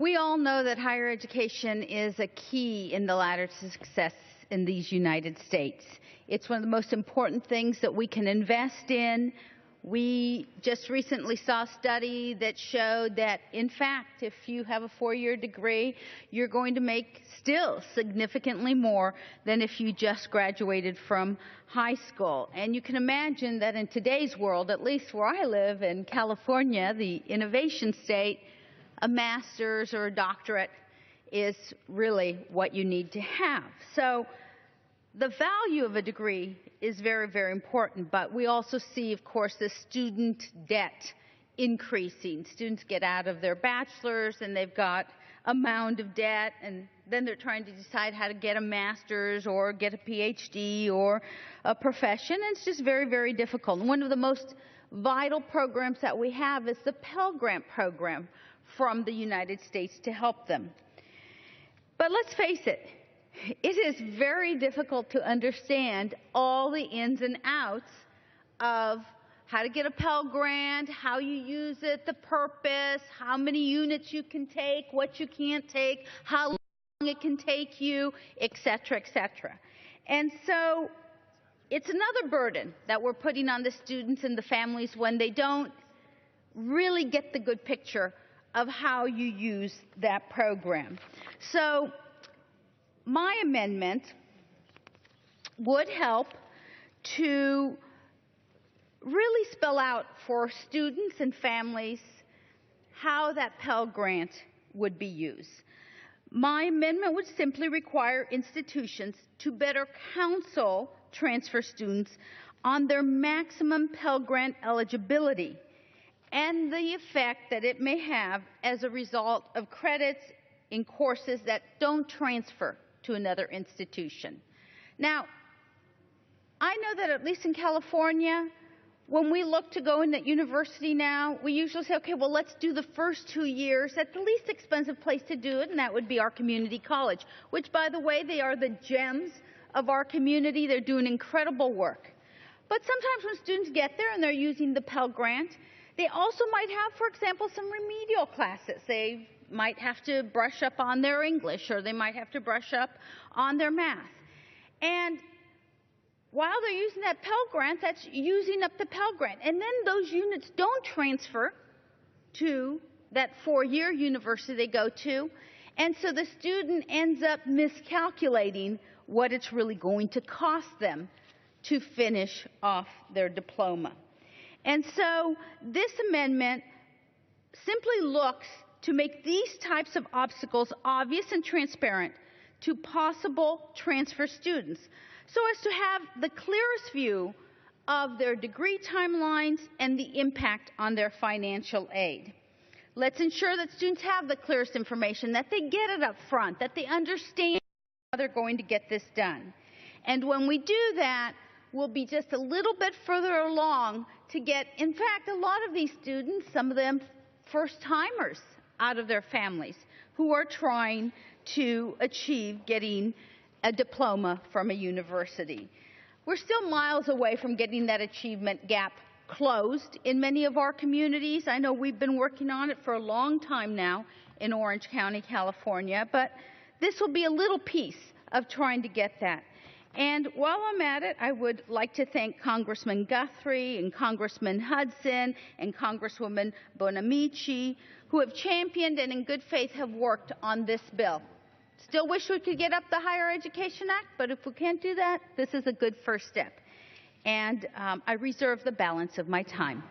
We all know that higher education is a key in the ladder to success in these United States. It's one of the most important things that we can invest in. We just recently saw a study that showed that, in fact, if you have a four-year degree, you're going to make still significantly more than if you just graduated from high school. And you can imagine that in today's world, at least where I live in California, the innovation state, a master's or a doctorate is really what you need to have. So the value of a degree is very, very important, but we also see, of course, the student debt increasing. Students get out of their bachelor's and they've got a mound of debt, and then they're trying to decide how to get a master's or get a PhD or a profession, and it's just very, very difficult. And one of the most vital programs that we have is the Pell Grant program from the United States to help them. But let's face it, it is very difficult to understand all the ins and outs of how to get a Pell Grant, how you use it, the purpose, how many units you can take, what you can't take, how long it can take you, et cetera, et cetera. And so it's another burden that we're putting on the students and the families when they don't really get the good picture of how you use that program. So my amendment would help to really spell out for students and families how that Pell Grant would be used. My amendment would simply require institutions to better counsel transfer students on their maximum Pell Grant eligibility and the effect that it may have as a result of credits in courses that don't transfer to another institution. Now, I know that at least in California, when we look to go in at university now, we usually say, okay, well, let's do the first 2 years at the least expensive place to do it, and that would be our community college, which, by the way, they are the gems of our community. They're doing incredible work. But sometimes when students get there and they're using the Pell Grant, they also might have, for example, some remedial classes. They might have to brush up on their English, or they might have to brush up on their math. And while they're using that Pell Grant, that's using up the Pell Grant. And then those units don't transfer to that four-year university they go to. And so the student ends up miscalculating what it's really going to cost them to finish off their diploma. And so this amendment simply looks to make these types of obstacles obvious and transparent to possible transfer students, so as to have the clearest view of their degree timelines and the impact on their financial aid. Let's ensure that students have the clearest information, that they get it up front, that they understand how they're going to get this done. And when we do that, we'll be just a little bit further along to get, in fact, a lot of these students, some of them first-timers out of their families, who are trying to achieve getting a diploma from a university. We're still miles away from getting that achievement gap closed in many of our communities. I know we've been working on it for a long time now in Orange County, California, but this will be a little piece of trying to get that. And while I'm at it, I would like to thank Congressman Guthrie and Congressman Hudson and Congresswoman Bonamici, who have championed and in good faith have worked on this bill. Still wish we could get up the Higher Education Act, but if we can't do that, this is a good first step. And I reserve the balance of my time.